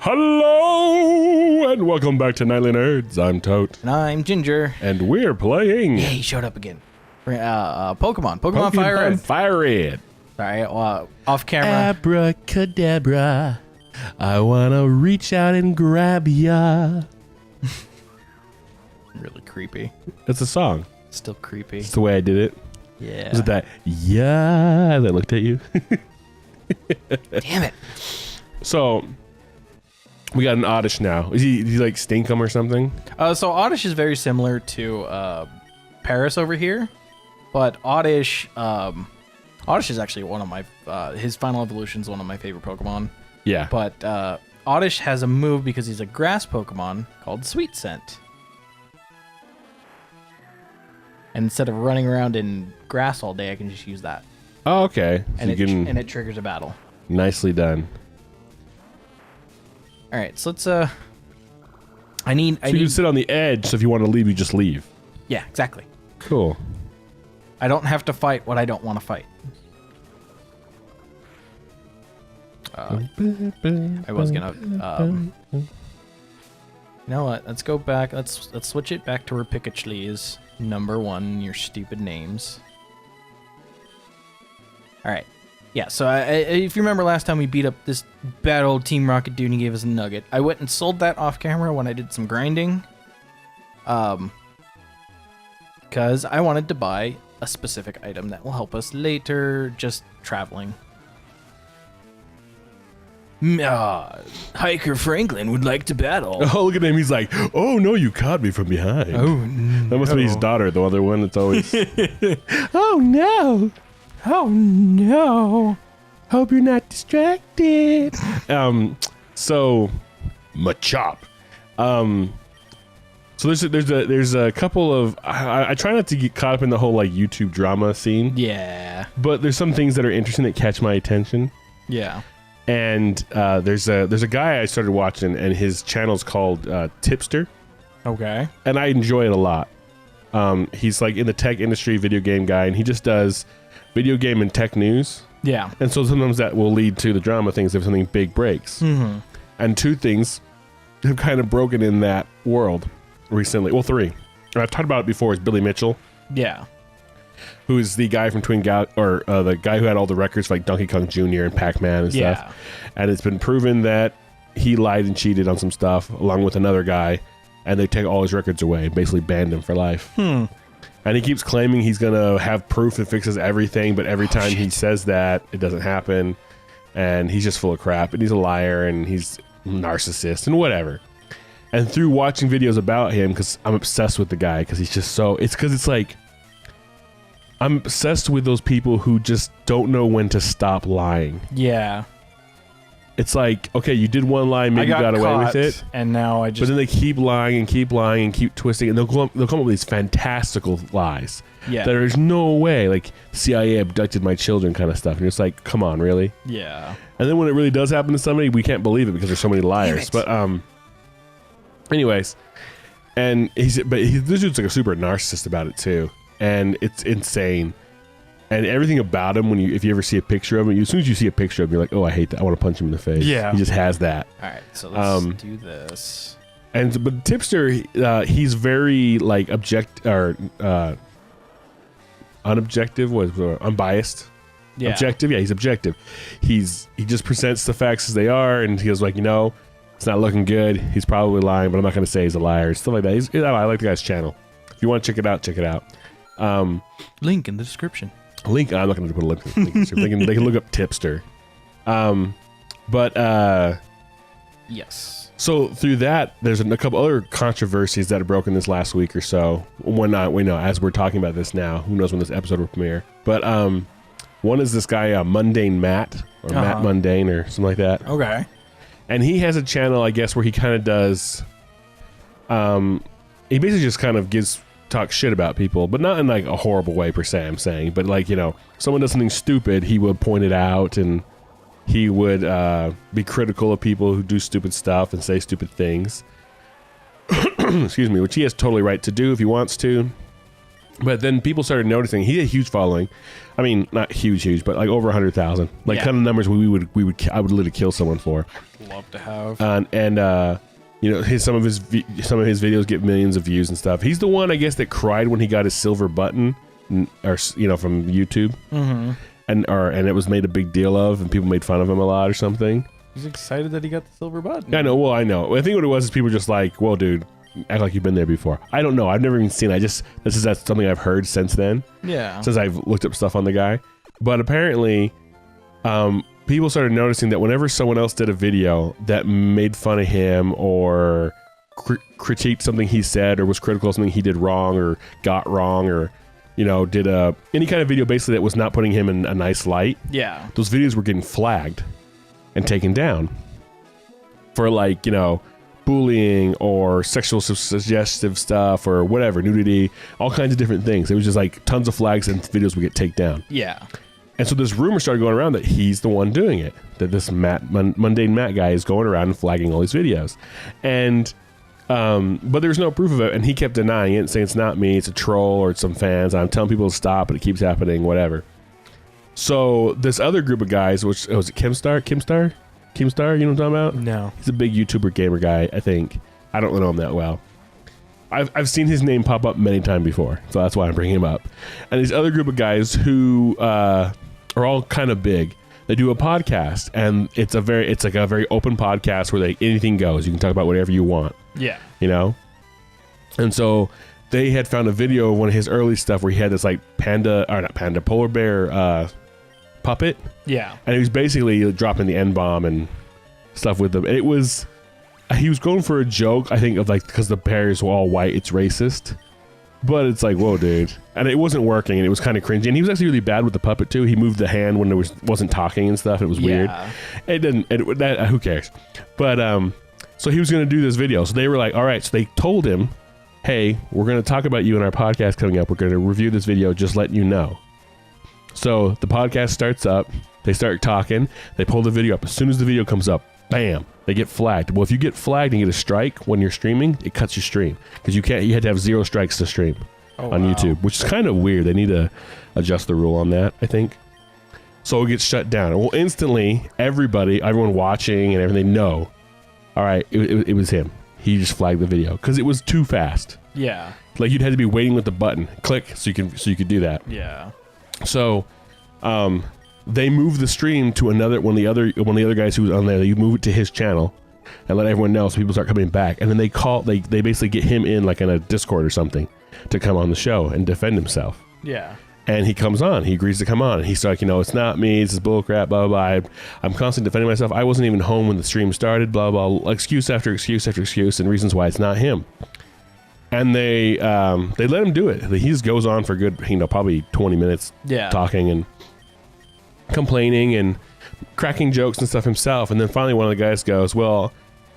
Hello, and welcome back to Nightly Nerds. I'm Tote. And I'm Ginger. And we're playing... Yeah, he showed up again. Pokemon FireRed. FireRed. Sorry, off camera. Abracadabra, I wanna reach out and grab ya. Really creepy. It's a song. Still creepy. It's the way I did it. Yeah. Was it that, yeah, that looked at you? Damn it. So... we got an Oddish now. Is he like Stinkum or something? So Oddish is very similar to Paris over here, but Oddish is actually one of my his final evolution is one of my favorite Pokemon. Yeah. But Oddish has a move because he's a grass Pokemon called Sweet Scent. And instead of running around in grass all day, I can just use that. Oh, okay. And, and it triggers a battle. Nicely done. All right, so let's. I need. You can sit on the edge, so if you want to leave, you just leave. Yeah, exactly. Cool. I don't have to fight what I don't want to fight. I was gonna. You know what? Let's go back. Let's switch it back to where Pikachu is number one in your stupid names. All right. Yeah, so if you remember last time we beat up this bad old Team Rocket dude and he gave us a nugget, I went and sold that off camera when I did some grinding. Because I wanted to buy a specific item that will help us later just traveling. Hiker Franklin would like to battle. Oh, look at him. He's like, oh, no, you caught me from behind. Oh, no. That must be his daughter, the other one that's always... Oh, no. Oh no! Hope you're not distracted. So Machop. So there's a couple of I try not to get caught up in the whole like YouTube drama scene. Yeah. But there's some things that are interesting that catch my attention. Yeah. And there's a guy I started watching, and his channel's called Tipster. Okay. And I enjoy it a lot. He's like in the tech industry, video game guy, and he just does video game and tech news. Yeah. And so sometimes that will lead to the drama things if something big breaks. Mm-hmm. And two things have kind of broken in that world recently. Well, three. I've talked about it before. Is Billy Mitchell. Yeah. Who is the guy from the guy who had all the records for like Donkey Kong Jr. and Pac-Man and stuff. Yeah. And it's been proven that he lied and cheated on some stuff along with another guy, and they take all his records away, basically banned him for life. And he keeps claiming he's going to have proof that fixes everything, but every time he says that, it doesn't happen. And he's just full of crap, and he's a liar, and he's a narcissist, and whatever. And through watching videos about him, because I'm obsessed with the guy, because he's just so... It's like... I'm obsessed with those people who just don't know when to stop lying. Yeah. It's like, okay, you did one lie, maybe you got away with it, and now I just... But then they keep lying and keep lying and keep twisting, and they'll come up with these fantastical lies. Yeah. There's no way, like, CIA abducted my children kind of stuff. And you're just like, come on, really? Yeah. And then when it really does happen to somebody, we can't believe it because there's so many liars. But, anyways, and this dude's like a super narcissist about it too. And it's insane. And everything about him, if you ever see a picture of him, as soon as you see a picture of him, you're like, oh, I hate that. I want to punch him in the face. Yeah. He just has that. All right, so let's do this. But Tipster, he's very like unbiased. Yeah. Objective. Yeah, he's objective. He just presents the facts as they are, and he goes like, it's not looking good. He's probably lying, but I'm not going to say he's a liar. Stuff like that. I like the guy's channel. If you want to check it out, check it out. Link in the description. I'm not going to put a link in the description. They can look up Tipster. Yes. So through that, there's a couple other controversies that have broken this last week or so. One not, we know as we're talking about this now. Who knows when this episode will premiere? But one is this guy Mundane Matt or Matt Mundane or something like that. Okay. And he has a channel, I guess, where he kind of does. He basically just kind of talks shit about people, but not in like a horrible way per se. I'm saying, but like someone does something stupid, he would point it out and. He would be critical of people who do stupid stuff and say stupid things. Excuse me, which he has totally right to do if he wants to. But then people started noticing he had a huge following. I mean, not huge, but like over 100,000. Like kind of numbers I would literally kill someone for. Love to have. And you know, some of his videos get millions of views and stuff. He's the one, I guess, that cried when he got his silver button, or you know, from YouTube, and it was made a big deal of, and people made fun of him a lot or something. He's excited that he got the silver button. I know. Well, I know. I think what it was is people just like, well, dude, act like you've been there before. I don't know. I've never even seen it. That's something I've heard since then. Yeah. Since I've looked up stuff on the guy. But apparently, people started noticing that whenever someone else did a video that made fun of him or critiqued something he said or was critical of something he did wrong or got wrong or, you know, did any kind of video basically that was not putting him in a nice light. Yeah. Those videos were getting flagged and taken down for, like, you know, bullying or sexual suggestive stuff or whatever, nudity, all kinds of different things. It was just like tons of flags and videos would get taken down. Yeah. And so this rumor started going around that he's the one doing it, that this mundane Matt guy is going around and flagging all these videos. And but there's no proof of it, and he kept denying it, saying it's not me, it's a troll or it's some fans. I'm telling people to stop, but it keeps happening, whatever. So this other group of guys, which was it Kimstar? You know what I'm talking about? No. He's a big YouTuber gamer guy, I think. I don't know him that well. I've seen his name pop up many times before, so that's why I'm bringing him up. And these other group of guys who are all kind of big, they do a podcast, and it's like a very open podcast where anything goes. You can talk about whatever you want. Yeah. You know? And so they had found a video of one of his early stuff where he had this like polar bear puppet. Yeah. And he was basically dropping the N-bomb and stuff with them. And he was going for a joke, I think, of like, because the bears were all white, it's racist. But it's like, whoa, dude. And it wasn't working, and it was kind of cringy. And he was actually really bad with the puppet, too. He moved the hand when there wasn't talking and stuff. It was weird. Who cares? But, so he was going to do this video. So they were like, all right. So they told him, hey, we're going to talk about you in our podcast coming up. We're going to review this video, just letting you know. So the podcast starts up. They start talking. They pull the video up. As soon as the video comes up, bam, they get flagged. Well, if you get flagged and get a strike when you're streaming, it cuts your stream because you had to have 0 strikes to stream on YouTube, which is kind of weird. They need to adjust the rule on that, I think. So it gets shut down. Well, instantly, everyone watching and everything, they know, all right, it was him. He just flagged the video because it was too fast. Yeah. Like you'd have to be waiting with the button, click, so you could do that. Yeah. So, they moved the stream to one of the other guys who was on there. They move it to his channel and let everyone know so people start coming back. And then they basically get him in like in a Discord or something to come on the show and defend himself. Yeah. And he comes on. He agrees to come on. And he's like, you know, it's not me. This is bullcrap, blah, blah, blah. I'm constantly defending myself. I wasn't even home when the stream started, blah, blah. Excuse after excuse after excuse and reasons why it's not him. And they let him do it. He just goes on for good, you know, probably 20 minutes talking and complaining and cracking jokes and stuff himself. And then finally one of the guys goes, well,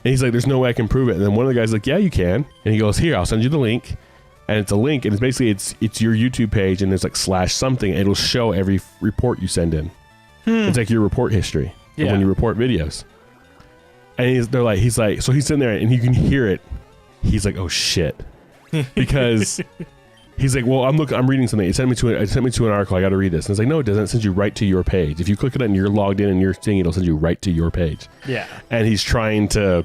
and he's like, there's no way I can prove it. And then one of the guys is like, yeah, you can. And he goes, here, I'll send you the link. And it's a link, and it's basically it's your YouTube page, and there's like / something. And it'll show every report you send in. It's like your report history of when you report videos. And he's like, so he's sitting there, and you can hear it. He's like, oh shit, because he's like, well, I'm reading something. It sent me to an article. I got to read this. And it's like, no, it doesn't. It sends you right to your page. If you click it and you're logged in and you're seeing it, it'll send you right to your page. Yeah. And he's trying to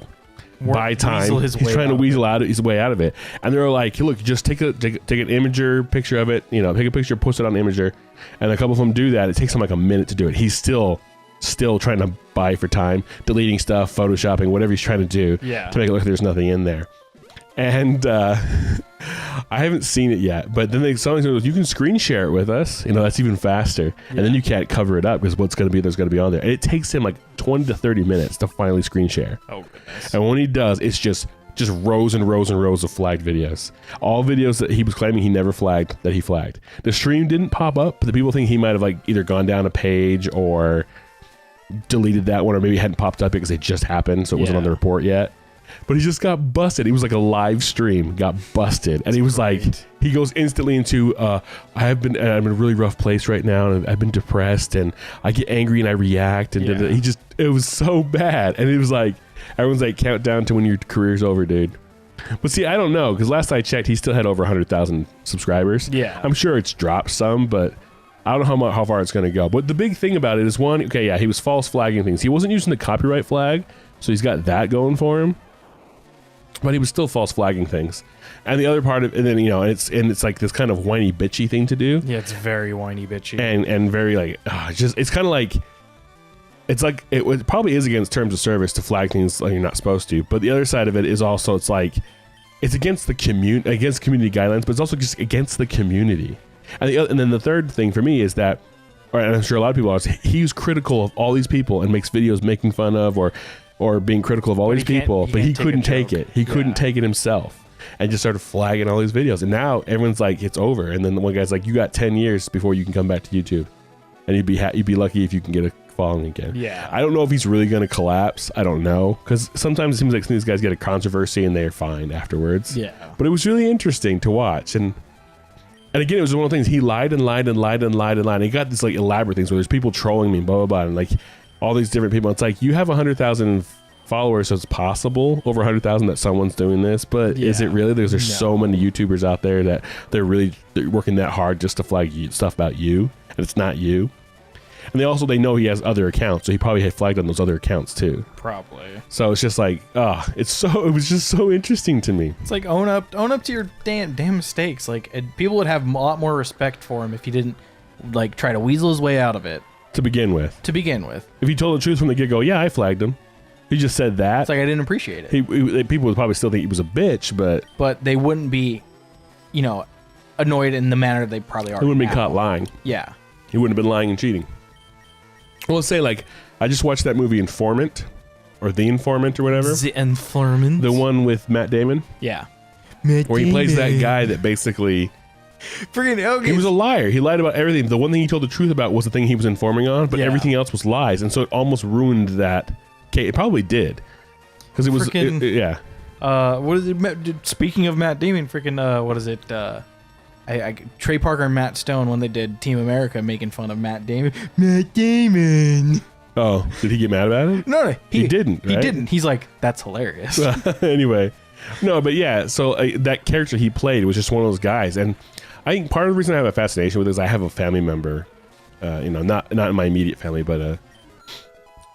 buy time. He's trying to weasel his way out of it. And they're like, look, just take an Imager picture of it. You know, take a picture, post it on Imager. And a couple of them do that. It takes him like a minute to do it. He's still trying to buy for time, deleting stuff, photoshopping, whatever he's trying to do to make it look like there's nothing in there. And I haven't seen it yet, but then someone goes, you can screen share it with us. You know, that's even faster. And then you can't cover it up because there's going to be on there. And it takes him like 20 to 30 minutes to finally screen share. Oh, goodness. And when he does, it's just rows and rows and rows of flagged videos. All videos that he was claiming he never flagged, that he flagged. The stream didn't pop up, but the people think he might have like either gone down a page or deleted that one, or maybe it hadn't popped up because it just happened, so it wasn't on the report yet. But he just got busted. He was like a live stream, got busted. And he was like, he goes instantly into, I'm in a really rough place right now, and I've been depressed, and I get angry and I react. And it was so bad. And it was like, everyone's like, count down to when your career's over, dude. But see, I don't know, because last I checked, he still had over 100,000 subscribers. Yeah. I'm sure it's dropped some, but I don't know how far it's going to go. But the big thing about it is, one, okay, yeah, he was false flagging things. He wasn't using the copyright flag, so he's got that going for him. But he was still false flagging things. And the other part of, and then, you know, it's like this kind of whiny bitchy thing to do. Yeah, it's very whiny bitchy. And very like, it's kind of like, it's like, it probably is against terms of service to flag things like you're not supposed to. But the other side of it is also, it's like, it's against the against community guidelines, but it's also just against the community. And then the third thing for me is that, and I'm sure a lot of people are, he's critical of all these people and makes videos making fun of or being critical of all these people, but he couldn't take it. He couldn't take it himself and just started flagging all these videos. And now everyone's like, it's over. And then the one guy's like, you got 10 years before you can come back to YouTube. And you'd be lucky if you can get a following again. Yeah. I don't know if he's really going to collapse. I don't know. Because sometimes it seems like some of these guys get a controversy and they're fine afterwards. Yeah. But it was really interesting to watch. And again, it was one of the things, he lied and lied and lied and lied and lied. And he got this like elaborate things where there's people trolling me, blah, blah, blah. And like all these different people. It's like, you have 100,000 followers, so it's possible over 100,000 that someone's doing this, but is it really? There's so many YouTubers out there that they're working that hard just to flag stuff about you, and it's not you. And they know he has other accounts, so he probably had flagged on those other accounts too. Probably. So it's just like, it was just so interesting to me. It's like own up to your damn mistakes. Like people would have a lot more respect for him if he didn't like try to weasel his way out of it To begin with. If he told the truth from the get-go, yeah, I flagged him. He just said that. It's like I didn't appreciate it. People would probably still think he was a bitch, but they wouldn't be, annoyed in the manner they probably are. He wouldn't be caught lying. Yeah. He wouldn't have been lying and cheating. Well, let's say, like, I just watched that movie Informant, or The Informant, or whatever. The Informant. The one with Matt Damon. Yeah. Where he plays that guy that basically... Okay. He was a liar. He lied about everything. The one thing he told the truth about was the thing he was informing on, but everything else was lies. And so it almost ruined that case. It probably did. Because it was... yeah. What is it? Speaking of Matt Damon, what is it? Trey Parker and Matt Stone, when they did Team America, making fun of Matt Damon. Matt Damon. Oh, did he get mad about it? No, he didn't. Right? He didn't. He's like, that's hilarious. Anyway, no, but yeah. So that character he played was just one of those guys, and I think part of the reason I have a fascination with it is I have a family member, not in my immediate family, but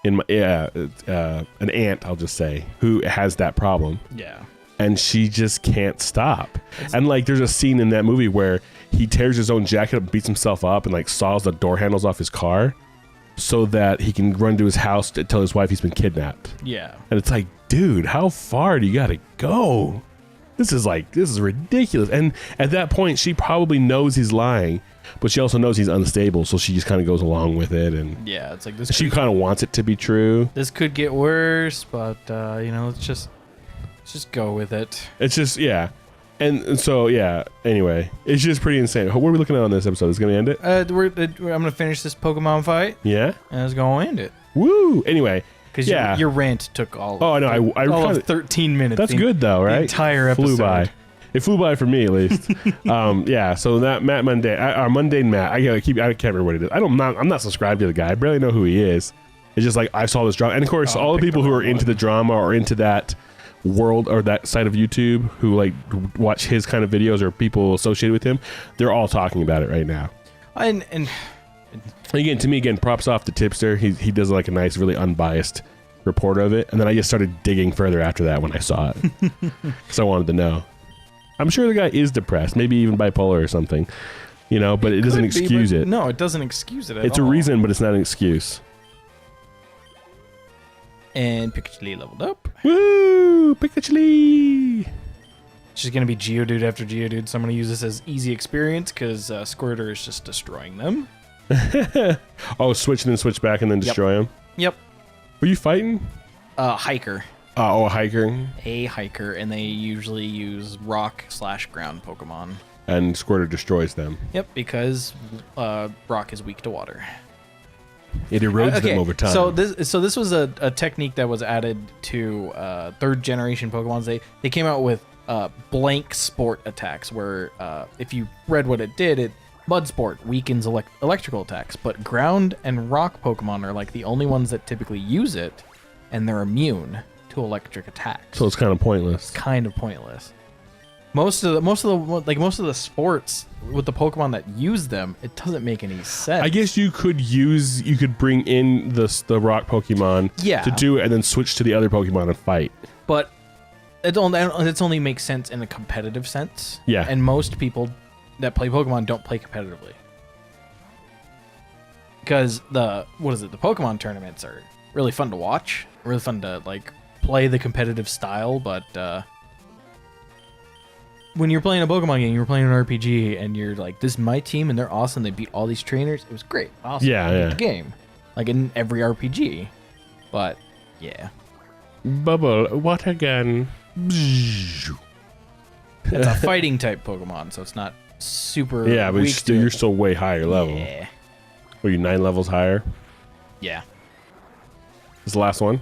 in my an aunt, I'll just say, who has that problem. Yeah. And she just can't stop. And like, there's a scene in that movie where he tears his own jacket up, beats himself up, and like saws the door handles off his car so that he can run to his house to tell his wife he's been kidnapped. Yeah. And it's like, dude, how far do you gotta go? This is ridiculous. And at that point, she probably knows he's lying, but she also knows he's unstable, so she just kind of goes along with it. And yeah, it's like this. She kind of wants it to be true. This could get worse, but let's just go with it. It's just, yeah. And so, yeah, anyway, it's just pretty insane. What are we looking at on this episode? Is it going to end it? I'm going to finish this Pokemon fight. Yeah? And it's going to end it. Woo! Anyway. Because your rant took all I know. I all of 13 minutes. That's good, though, right? The entire episode. Flew by. It flew by for me, at least. Yeah, so that Matt Mundane, our Mundane Matt, I can't remember what it is. I'm not subscribed to the guy. I barely know who he is. It's just like, I saw this drama. And of course, all the people who are into the drama or into that world or that side of YouTube who like watch his kind of videos or people associated with him, they're all talking about it right now. And again, to me, props off to Tipster. He does like a nice, really unbiased report of it. And then I just started digging further after that when I saw it. So I wanted to know. I'm sure the guy is depressed, maybe even bipolar or something, but it doesn't excuse it. No, it doesn't excuse it at all. It's a reason, but it's not an excuse. And Pikachu leveled up. Woo! Pikachu! It's just going to be Geodude after Geodude, so I'm going to use this as easy experience because Squirtle is just destroying them. Oh, switch and then switch back and then destroy them? Yep. Were you fighting? Hiker. Oh, a hiker. A hiker, and they usually use rock/ground Pokemon. And Squirtle destroys them. Yep, because rock is weak to water. It erodes them over time. So this was a technique that was added to third generation Pokemon. They came out with blank sport attacks, where if you read what it did, Mud Sport weakens electrical attacks, but ground and rock Pokemon are like the only ones that typically use it, and they're immune to to electric attacks. So it's kind of pointless. Kind of pointless. Most of the sports with the Pokemon that use them, it doesn't make any sense. I guess you could bring in the rock Pokemon to do it and then switch to the other Pokemon and fight. But it's only makes sense in a competitive sense. Yeah. And most people that play Pokemon don't play competitively. Because the Pokemon tournaments are really fun to watch, really fun to like play the competitive style, but when you're playing a Pokemon game, you're playing an RPG, and you're like, this is my team, and they're awesome. They beat all these trainers. It was great. Awesome. Yeah. Game. Like in every RPG. But, yeah. Bubble, what again? It's a fighting type Pokemon, so it's not super Yeah, but weak you're still way higher level. Yeah. Were you 9 levels higher? Yeah. This is the last one.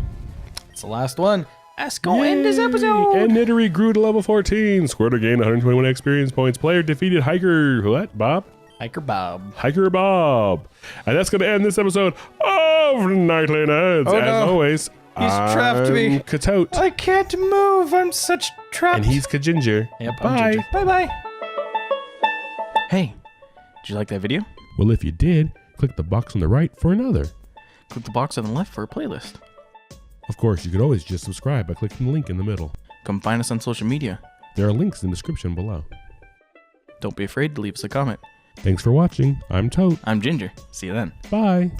It's the last one. Let's go end this episode. And Nidori grew to level 14. Squirtle gained 121 experience points. Player defeated Hiker. What, Bob? Hiker Bob. Hiker Bob. And that's going to end this episode of Nightly Nerds. Oh, As no. always, He's trapped me. Tote. I can't move. I'm such trapped. And he's Ginger. Yep, Bye. I'm Ginger. Bye-bye. Hey, did you like that video? Well, if you did, click the box on the right for another. Click the box on the left for a playlist. Of course, you could always just subscribe by clicking the link in the middle. Come find us on social media. There are links in the description below. Don't be afraid to leave us a comment. Thanks for watching. I'm Tote. I'm Ginger. See you then. Bye.